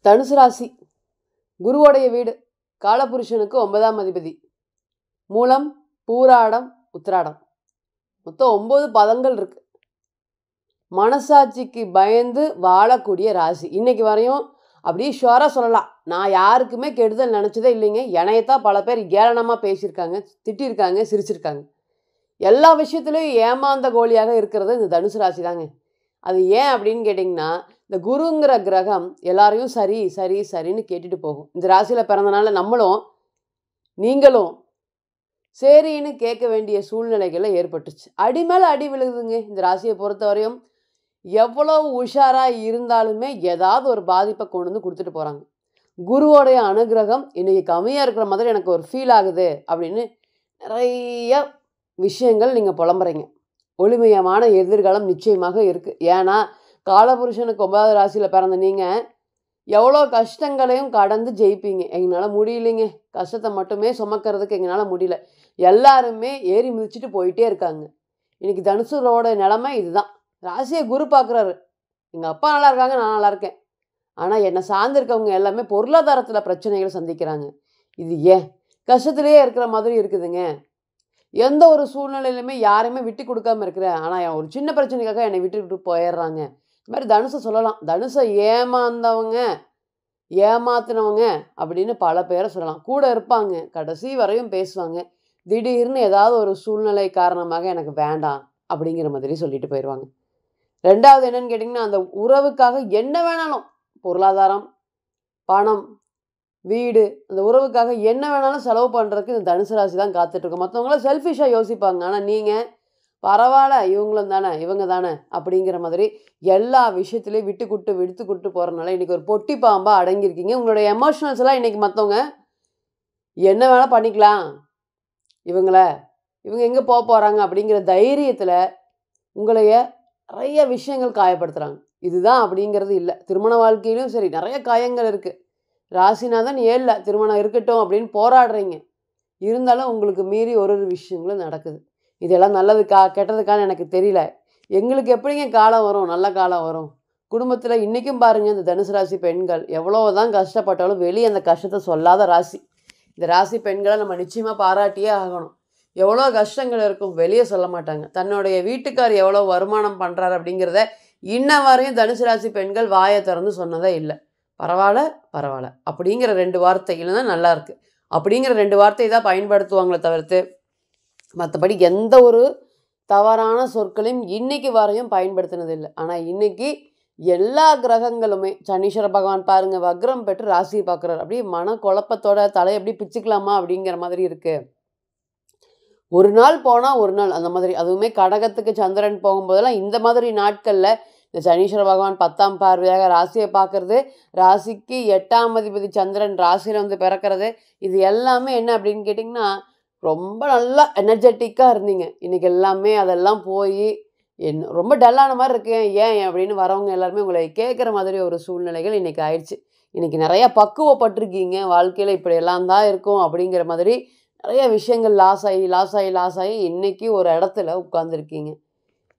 தனுசு ராசி குருவோடைய வீடு. காலபுருஷனுக்கு 9ஆம் அதிபதி. மூலம், பூராடம், உத்திராடம். மொத்தம் 9 பதங்கள் இருக்கு. மனசாட்சிக்கு பயந்து வாழக்கூடிய ராசி. இன்னைக்கு வரையும் அப்படியே ஷுவராக சொல்லலாம், நான் யாருக்குமே கெடுதல் நினச்சதே இல்லைங்க. என்னையத்தான் பல பேர் ஏளனமாக பேசியிருக்காங்க, திட்டிருக்காங்க, சிரிச்சிருக்காங்க. எல்லா விஷயத்துலையும் ஏமாந்த கோழியாக இருக்கிறது இந்த தனுசு ராசி தாங்க. அது ஏன் அப்படின்னு கேட்டிங்கன்னா, இந்த குருங்கிற கிரகம் எல்லாரையும் சரி சரி சரின்னு கேட்டுட்டு போகும். இந்த ராசியில் பிறந்தனால நம்மளும் நீங்களும் சரின்னு கேட்க வேண்டிய சூழ்நிலைகளை ஏற்பட்டுச்சு. அடி மேலே அடி விழுகுதுங்க. இந்த ராசியை பொறுத்த வரையும் எவ்வளோ உஷாராக இருந்தாலுமே ஏதாவது ஒரு பாதிப்பை கொண்டு வந்து கொடுத்துட்டு போகிறாங்க. குருவோடைய அனுகிரகம் இன்றைக்கி கம்மியாக இருக்கிற மாதிரி எனக்கு ஒரு ஃபீல் ஆகுது அப்படின்னு நிறைய விஷயங்கள் நீங்கள் புலம்புறீங்க. ஒளிமயமான எதிர்காலம் நிச்சயமாக இருக்குது. ஏன்னா காலபுருஷனுக்கு 9வது ராசியில் பிறந்த நீங்கள் எவ்வளோ கஷ்டங்களையும் கடந்து ஜெயிப்பீங்க. எங்களால் முடியலைங்க, கஷ்டத்தை மட்டுமே சுமக்கிறதுக்கு எங்களால் முடியல, எல்லாருமே ஏறி மிதிச்சுட்டு போயிட்டே இருக்காங்க. இன்றைக்கி தனுசுரோட நிலமை இதுதான். ராசியை குரு பார்க்குறாரு. எங்கள் அப்பா நல்லா இருக்காங்க, நான் நல்லா இருக்கேன். ஆனால் என்னை சார்ந்திருக்கவங்க எல்லாமே பொருளாதாரத்தில் பிரச்சனைகளை சந்திக்கிறாங்க. இது ஏன் கஷ்டத்துலேயே இருக்கிற மாதிரி இருக்குதுங்க. எந்த ஒரு சூழ்நிலையிலுமே யாரையுமே விட்டு கொடுக்காம இருக்கிறேன், ஆனால் ஒரு சின்ன பிரச்சனைக்காக என்னை விட்டுக்கிட்டு போயிடுறாங்க. இது மாதிரி தனுசை சொல்லலாம். தனுசை ஏமாந்தவங்க, ஏமாத்தினவங்க அப்படின்னு பல பேரை சொல்லலாம். கூட இருப்பாங்க, கடைசி வரையும் பேசுவாங்க. திடீர்னு ஏதாவது ஒரு சூழ்நிலை காரணமாக எனக்கு வேண்டாம் அப்படிங்கிற மாதிரி சொல்லிட்டு போயிடுவாங்க. ரெண்டாவது என்னன்னு கேட்டிங்கன்னா, அந்த உறவுக்காக என்ன வேணாலும், பொருளாதாரம், பணம், வீடு, அந்த உறவுக்காக என்ன வேணாலும் செலவு பண்ணுறதுக்கு இந்த தனுசு ராசி தான் காத்துட்ருக்கோம். மற்றவங்களாம் செல்ஃபிஷாக யோசிப்பாங்க. ஆனால் நீங்கள் பரவாயில்ல, இவங்களும் தானே, இவங்க தானே அப்படிங்கிற மாதிரி எல்லா விஷயத்துலேயும் விட்டு கொடுத்து போகிறனால இன்றைக்கி ஒரு பொட்டி பாம்பாக அடங்கியிருக்கீங்க. உங்களுடைய எமோஷனல்ஸ் எல்லாம் இன்றைக்கி மற்றவங்க என்ன வேணால் பண்ணிக்கலாம், இவங்க எங்கே போக போகிறாங்க அப்படிங்கிற தைரியத்தில் உங்களைய நிறைய விஷயங்கள் காயப்படுத்துகிறாங்க. இதுதான் அப்படிங்கிறது இல்லை. திருமண வாழ்க்கையிலும் சரி நிறைய காயங்கள் இருக்குது. ராசிநாதன் 7ல் திருமணம் இருக்கட்டும் அப்படின்னு போராடுறீங்க. இருந்தாலும் உங்களுக்கு மீறி ஒரு விஷயங்களும் நடக்குது. இதெல்லாம் நல்லதுக்கா கெட்டதுக்கான்னு எனக்கு தெரியல. எங்களுக்கு எப்படிங்க காலம் வரும், நல்ல காலம் வரும்? குடும்பத்தில் இன்றைக்கும் பாருங்கள், இந்த தனுசு ராசி பெண்கள் எவ்வளோ தான் கஷ்டப்பட்டாலும் வெளியே அந்த கஷ்டத்தை சொல்லாத ராசி. இந்த ராசி பெண்களை நம்ம நிச்சயமாக பாராட்டியே ஆகணும். எவ்வளோ கஷ்டங்கள் இருக்கும், வெளியே சொல்ல மாட்டாங்க. தன்னுடைய வீட்டுக்கார் எவ்வளோ வருமானம் பண்ணுறாரு அப்படிங்கிறத இன்ன வரையும் தனுசு ராசி பெண்கள் வாயை திறந்து சொன்னதே இல்லை. பரவாயில்ல அப்படிங்கிற 2 வார்த்தை, இல்லைன்னா நல்லா இருக்குது அப்படிங்கிற 2 வார்த்தை தான் பயன்படுத்துவாங்களே தவிர்த்து மற்றபடி எந்த ஒரு தவறான சொற்களையும் இன்றைக்கி வரையும் பயன்படுத்தினதில்லை. ஆனால் இன்றைக்கி எல்லா கிரகங்களுமே, சனீஸ்வர பகவான் பாருங்கள் வக்ரம் பெற்று ராசியை பார்க்குறாரு. அப்படியே மன குழப்பத்தோட தலையை எப்படி பிச்சுக்கலாமா அப்படிங்கிற மாதிரி இருக்குது. ஒரு நாள் போனால் ஒரு நாள் அந்த மாதிரி. அதுவுமே கடகத்துக்கு சந்திரன் போகும்போதெல்லாம் இந்த மாதிரி நாட்களில் இந்த சனீஸ்வர பகவான் 10ஆம் பார்வையாக ராசியை பார்க்குறது, ராசிக்கு 8ஆம் அதிபதி சந்திரன் ராசியில் வந்து பிறக்கிறது, இது எல்லாமே என்ன அப்படின்னு கேட்டிங்கன்னா, ரொம்ப நல்லா எனர்ஜெட்டிக்காக இருந்தீங்க. இன்றைக்கி எல்லாமே அதெல்லாம் போய் ரொம்ப டல்லான மாதிரி இருக்கு, ஏன் அப்படின்னு வரவங்க எல்லாருமே உங்களை கேட்குற மாதிரி ஒரு சூழ்நிலைகள் இன்றைக்கி ஆயிடுச்சு. இன்றைக்கி நிறையா பக்குவப்பட்டிருக்கீங்க. வாழ்க்கையில் இப்படியெல்லாம் தான் இருக்கும் அப்படிங்கிற மாதிரி நிறைய விஷயங்கள் லாஸ் ஆகி இன்றைக்கி ஒரு இடத்துல உட்காந்துருக்கீங்க.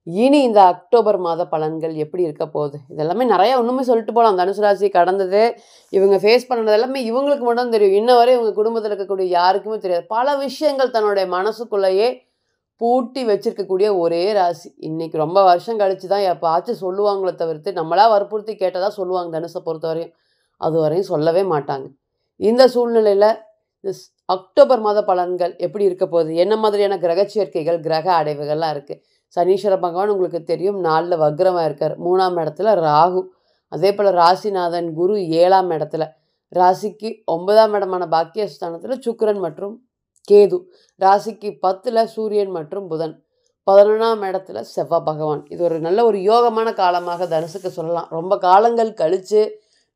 இனி இந்த அக்டோபர் மாத பலன்கள் எப்படி இருக்க போகுது, இதெல்லாமே நிறையா ஒன்றுமே சொல்லிட்டு போகலாம். தனுசு ராசி கடந்தது, இவங்க ஃபேஸ் பண்ணது எல்லாமே இவங்களுக்கு மட்டும் தெரியும். இன்ன வரை இவங்க குடும்பத்தில் இருக்கக்கூடிய யாருக்குமே தெரியாது. பல விஷயங்கள் தன்னுடைய மனசுக்குள்ளேயே பூட்டி வச்சிருக்கக்கூடிய ஒரே ராசி. இன்றைக்கி ரொம்ப வருஷம் கழித்து தான் எப்போச்சும் சொல்லுவாங்களே தவிர்த்து, நம்மளா வற்புறுத்தி கேட்டதாக சொல்லுவாங்க. தனுசை பொறுத்த வரையும் அது வரையும் சொல்லவே மாட்டாங்க. இந்த சூழ்நிலையில் அக்டோபர் மாத பலன்கள் எப்படி இருக்க போகுது, என்ன மாதிரியான கிரக சேர்க்கைகள், கிரக அடைவுகள்லாம் இருக்குது. சனீஸ்வர பகவான் உங்களுக்கு தெரியும் 4ல் வக்ரமாக இருக்கார். 3ஆம் இடத்துல ராகு. அதே போல் ராசிநாதன் குரு 7ஆம் இடத்துல, ராசிக்கு 9ஆம் இடமான பாக்கியஸ்தானத்தில் சுக்கிரன் மற்றும் கேது, ராசிக்கு 10ல் சூரியன் மற்றும் புதன், 11ஆம் இடத்துல செவ்வாய் பகவான். இது ஒரு நல்ல ஒரு யோகமான காலமாக தனுசுக்கு சொல்லலாம். ரொம்ப காலங்கள் கழித்து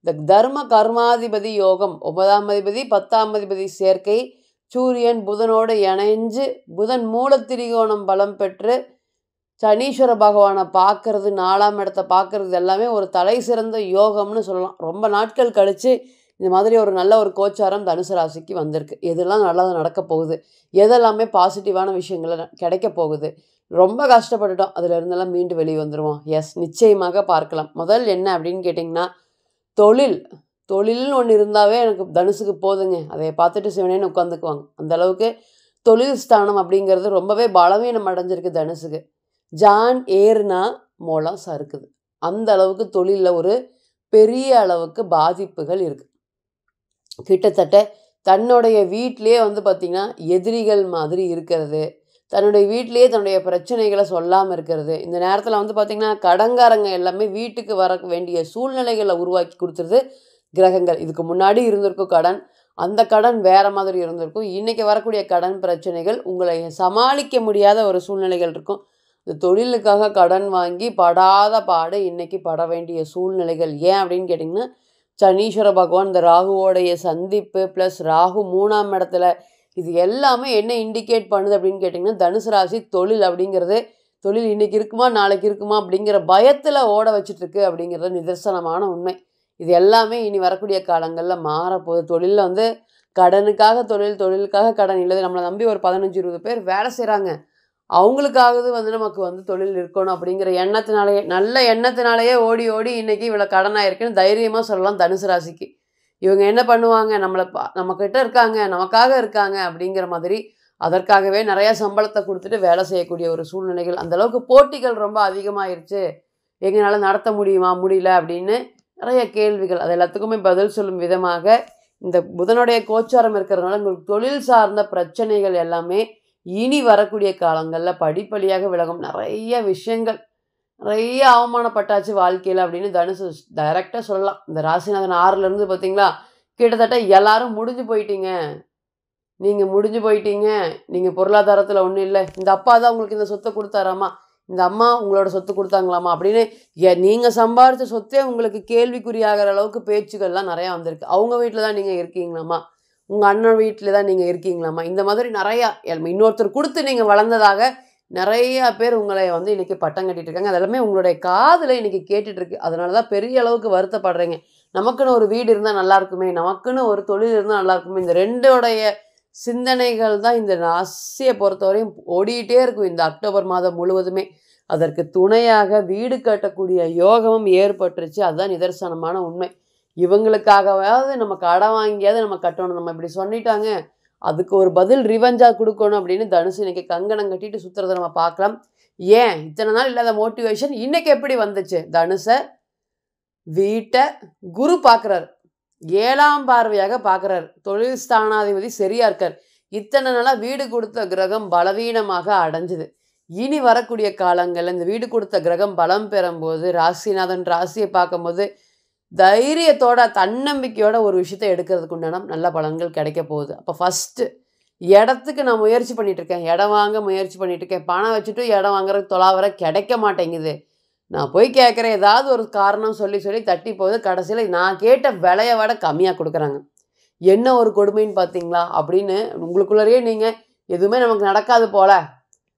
இந்த தர்ம கர்மாதிபதி யோகம், 9ஆம் அதிபதி 10ஆம் அதிபதி சேர்க்கை, சூரியன் புதனோடு இணைஞ்சு புதன் மூலத்திரிகோணம் பலம் பெற்று சனீஸ்வர பகவானை பார்க்கறது, 4ஆம் இடத்தை பார்க்கறது எல்லாமே ஒரு தலை சிறந்த யோகம்னு சொல்லலாம். ரொம்ப நாட்கள் கழித்து இந்த மாதிரி ஒரு நல்ல ஒரு கோச்சாரம் தனுசு ராசிக்கு வந்திருக்கு. எதெல்லாம் நல்லது நடக்க போகுது, எதெல்லாமே பாசிட்டிவான விஷயங்கள் கிடைக்க போகுது, ரொம்ப கஷ்டப்பட்டுட்டோம், அதில் இருந்தெல்லாம் மீண்டு வெளியே வந்துடுவோம். எஸ், நிச்சயமாக பார்க்கலாம். முதல் என்ன அப்படின்னு கேட்டிங்கன்னா, தொழில் தொழில்னு ஒன்று இருந்தாவே எனக்கு தனுசுக்கு போதுங்க, அதை பார்த்துட்டு சிவனேன்னு உட்காந்துக்குவாங்க. அந்த அளவுக்கு தொழில் ஸ்தானம் அப்படிங்கிறது ரொம்பவே பலவீனம் அடைஞ்சிருக்கு தனுசுக்கு. ஜான் ஏறுனா மூலம் சறுக்குது. அந்த அளவுக்கு தொழிலில் ஒரு பெரிய அளவுக்கு பாதிப்புகள் இருக்குது. கிட்டத்தட்ட தன்னுடைய வீட்டிலே வந்து பார்த்திங்கன்னா எதிரிகள் மாதிரி இருக்கிறது, தன்னுடைய வீட்டிலேயே தன்னுடைய பிரச்சனைகளை சொல்லாமல் இருக்கிறது. இந்த நேரத்தில் வந்து பார்த்திங்கன்னா கடன்காரங்க எல்லாமே வீட்டுக்கு வர வேண்டிய சூழ்நிலைகளை உருவாக்கி கொடுத்துருது கிரகங்கள். இதுக்கு முன்னாடி இருந்திருக்கும் கடன், அந்த கடன் வேறு மாதிரி இருந்திருக்கும். இன்றைக்கி வரக்கூடிய கடன் பிரச்சனைகள் உங்களை சமாளிக்க முடியாத ஒரு சூழ்நிலைகள் இருக்கும். இந்த தொழிலுக்காக கடன் வாங்கி படாத பாடு இன்றைக்கி பட வேண்டிய சூழ்நிலைகள். ஏன் அப்படின்னு கேட்டிங்கன்னா, சனீஸ்வர பகவான் இந்த ராகுவோடைய சந்திப்பு ப்ளஸ் ராகு 3ஆம் இடத்துல, இது எல்லாமே என்ன இண்டிகேட் பண்ணுது அப்படின்னு கேட்டிங்கன்னா, தனுசு ராசி தொழில் அப்படிங்கிறது, தொழில் இன்றைக்கி இருக்குமா நாளைக்கு இருக்குமா அப்படிங்கிற பயத்தில் ஓட வச்சிட்ருக்கு அப்படிங்கிறது நிதர்சனமான உண்மை. இது எல்லாமே இனி வரக்கூடிய காலங்களில் மாறப்போகுது. தொழிலில் வந்து கடனுக்காக தொழில், தொழிலுக்காக கடன் இல்லை. நம்மளை நம்பி ஒரு 15-20 பேர் வேலை செய்கிறாங்க, அவங்களுக்காவது வந்து நமக்கு வந்து தொழில் இருக்கணும் அப்படிங்கிற எண்ணத்தினாலேயே, நல்ல எண்ணத்தினாலேயே ஓடி ஓடி இன்றைக்கி இவ்வளோ கடனாயிருக்குன்னு தைரியமாக சொல்லலாம் தனுசு ராசிக்கு. இவங்க என்ன பண்ணுவாங்க, நம்மக்கிட்ட இருக்காங்க, நமக்காக இருக்காங்க அப்படிங்கிற மாதிரி அதற்காகவே நிறையா சம்பளத்தை கொடுத்துட்டு வேலை செய்யக்கூடிய ஒரு சூழ்நிலைகள். அந்தளவுக்கு போட்டிகள் ரொம்ப அதிகமாகிருச்சு. எங்களால் நடத்த முடியுமா முடியல அப்படின்னு நிறைய கேள்விகள். அது எல்லாத்துக்குமே பதில் சொல்லும் விதமாக இந்த புதனுடைய கோச்சாரம் இருக்கிறதுனால உங்களுக்கு தொழில் சார்ந்த பிரச்சனைகள் எல்லாமே இனி வரக்கூடிய காலங்களில் படிப்படியாக விலகும். நிறைய விஷயங்கள், நிறைய அவமானப்பட்டாச்சு வாழ்க்கையில் அப்படின்னு தனுசு டைரெக்டாக சொல்லலாம். இந்த ராசிநாதன் 6லேருந்து பார்த்தீங்களா, கிட்டத்தட்ட எல்லாரும் முடிஞ்சு போயிட்டீங்க, நீங்கள் முடிஞ்சு போயிட்டீங்க, நீங்கள் பொருளாதாரத்தில் ஒன்றும் இல்லை, இந்த அப்பா தான் உங்களுக்கு இந்த சொத்தை கொடுத்தாராமா, இந்த அம்மா உங்களோட சொத்து கொடுத்தாங்களாமா அப்படின்னு நீங்கள் சம்பாரித்த சொத்தே உங்களுக்கு கேள்விக்குறியாகிற அளவுக்கு பேச்சுகள்லாம் நிறையா வந்திருக்கு. அவங்க வீட்டில் தான் நீங்கள் இருக்கீங்களாமா, உங்கள் அண்ணன் வீட்டில் தான் நீங்கள் இருக்கீங்களாமா, இந்த மாதிரி நிறையா இன்னொருத்தர் கொடுத்து நீங்கள் வளர்ந்ததாக நிறையா பேர் உங்களை வந்து இன்றைக்கி பட்டம் கட்டிகிட்டு இருக்காங்க. அதெல்லாமே உங்களுடைய காதில் இன்றைக்கி கேட்டுட்ருக்கு. அதனால தான் பெரிய அளவுக்கு வருத்தப்படுறீங்க. நமக்குன்னு ஒரு வீடு இருந்தால் நல்லாயிருக்குமே, நமக்குன்னு ஒரு தொழில் இருந்தால் நல்லாயிருக்குமே, இந்த ரெண்டோடைய சிந்தனைகள் தான் இந்த ராசியை பொறுத்தவரையும் ஓடிக்கிட்டே இருக்கும் இந்த அக்டோபர் மாதம் முழுவதுமே. அதற்கு துணையாக வீடு கட்டக்கூடிய யோகமும் ஏற்பட்டுருச்சு. அதுதான் நிதர்சனமான உண்மை. இவங்களுக்காகவாவது நம்ம கடன் வாங்கியாவது நம்ம கட்டணும், நம்ம இப்படி சொல்லிட்டாங்க, அதுக்கு ஒரு பதில் ரிவெஞ்சாக கொடுக்கணும் அப்படின்னு தனுசு இன்றைக்கி கங்கணம் கட்டிட்டு சுற்றுறதை நம்ம பார்க்கலாம். ஏன் இத்தனை நாள் இல்லாத மோட்டிவேஷன் இன்றைக்கி எப்படி வந்துச்சு? தனுசை வீட்டை குரு பார்க்குறாரு, 7ஆம் பார்வையாக பார்க்குறாரு, தொழில் ஸ்தானாதிபதி சரியாக இருக்கார். இத்தனை நாளாக வீடு கொடுத்த கிரகம் பலவீனமாக அடைஞ்சுது. இனி வரக்கூடிய காலங்களில் இந்த வீடு கொடுத்த கிரகம் பலம் பெறும்போது ராசிநாதன் ராசியை பார்க்கும்போது தைரியத்தோட தன்னம்பிக்கையோட ஒரு விஷயத்தை எடுக்கிறதுக்கு உண்டான நல்ல பலன்கள் கிடைக்க போகுது. அப்போ ஃபஸ்ட்டு இடத்துக்கு நான் முயற்சி பண்ணிகிட்ருக்கேன், இடம் வாங்க முயற்சி பண்ணிகிட்ருக்கேன், பணம் வச்சுட்டு இடம் வாங்குறதுக்கு தொலாவர கிடைக்க மாட்டேங்குது, நான் போய் கேட்குறேன், ஏதாவது ஒரு காரணம் சொல்லி சொல்லி தட்டி போகுது, கடைசியில் நான் கேட்ட விலையை விட கம்மியாக கொடுக்குறாங்க. என்ன ஒரு கொடுமைன்னு பார்த்தீங்களா அப்படின்னு உங்களுக்குள்ளேயே நீங்கள் எதுவுமே நமக்கு நடக்காது போல்,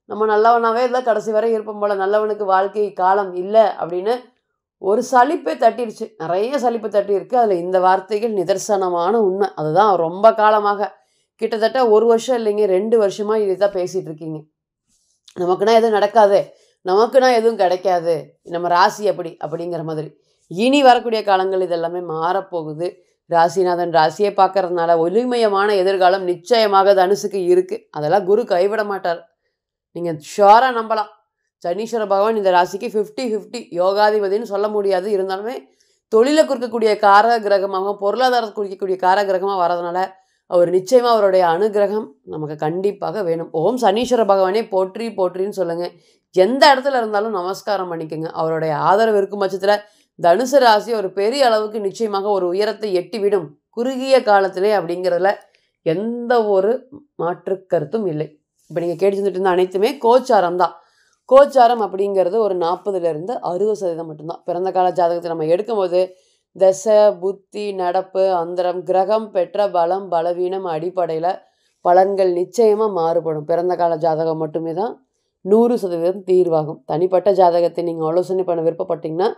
நம்ம நல்லவனாகவே இருந்தால் கடைசி வரை இருப்போம் போல், நல்லவனுக்கு வாழ்க்கை காலம் இல்லை அப்படின்னு ஒரு சலிப்பை தட்டிடுச்சு. நிறைய சலிப்பு தட்டியிருக்கு. அதில் இந்த வார்த்தைகள் நிதர்சனமான உண்மை. அதுதான் ரொம்ப காலமாக கிட்டத்தட்ட 1 வருஷம் இல்லைங்க, 2 வருஷமாக இதை தான் பேசிகிட்டு இருக்கீங்க. நமக்குன்னா எதுவும் நடக்காது, நமக்குன்னா எதுவும் கிடைக்காது, நம்ம ராசி அப்படி அப்படிங்கிற மாதிரி. இனி வரக்கூடிய காலங்கள் இதெல்லாமே மாறப்போகுது. ராசிநாதன் ராசியை பார்க்கறதுனால ஒளிமயமான எதிர்காலம் நிச்சயமாக தனுசுக்கு இருக்குது. அதெல்லாம் குரு கைவிட மாட்டார், நீங்கள் ஷுவராக நம்பலாம். சனீஸ்வர பகவான் இந்த ராசிக்கு 50-50 யோகாதிபதினு சொல்ல முடியாது, இருந்தாலுமே தொழிலை குறிக்கக்கூடிய காரக கிரகமாக, பொருளாதாரத்தை குறிக்கக்கூடிய காரக கிரகமாக வரதுனால அவர் நிச்சயமாக அவருடைய அனுகிரகம் நமக்கு கண்டிப்பாக வேணும். ஓம் சனீஸ்வர பகவானே போற்றி போற்றின்னு சொல்லுங்கள். எந்த இடத்துல இருந்தாலும் நமஸ்காரம் பண்ணிக்கோங்க. அவருடைய ஆதரவு இருக்கும் பட்சத்தில் தனுசு ராசி ஒரு பெரிய அளவுக்கு நிச்சயமாக ஒரு உயரத்தை எட்டிவிடும் குறுகிய காலத்திலே அப்படிங்கிறதுல எந்த ஒரு மாற்று கருத்தும் இல்லை. இப்போ நீங்கள் கேட்டு செஞ்சுட்டு இருந்த அனைத்துமே கோச்சாரம் தான். கோச்சாரம் அப்படிங்கிறது ஒரு 40% 60% மட்டும்தான். பிறந்த கால ஜாதகத்தை நம்ம எடுக்கும்போது தசை புத்தி நடப்பு அந்தரம் கிரகம் பெற்ற பலம் பலவீனம் அடிப்படையில் பலன்கள் நிச்சயமாக மாறுபடும். பிறந்த கால ஜாதகம் மட்டுமே தான் 100% தீர்வாகும். தனிப்பட்ட ஜாதகத்தை நீங்கள் ஆலோசனை பண்ண விருப்பப்பட்டீங்கன்னா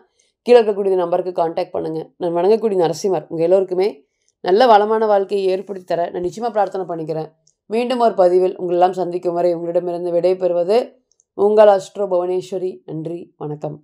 கீழே இருக்கக்கூடிய நம்பருக்கு கான்டாக்ட் பண்ணுங்கள். நான் வணங்கக்கூடிய நரசிம்மர் உங்கள் எல்லோருக்குமே நல்ல வளமான வாழ்க்கையை ஏற்படுத்தி தர நான் நிச்சயமாக பிரார்த்தனை பண்ணிக்கிறேன். மீண்டும் ஒரு பதிவில் உங்களெல்லாம் சந்திக்கும் வரை உங்களிடமிருந்து விடை பெறுவது உங்கள் அஸ்ட்ரோ புவனேஸ்வரி. நன்றி, வணக்கம்.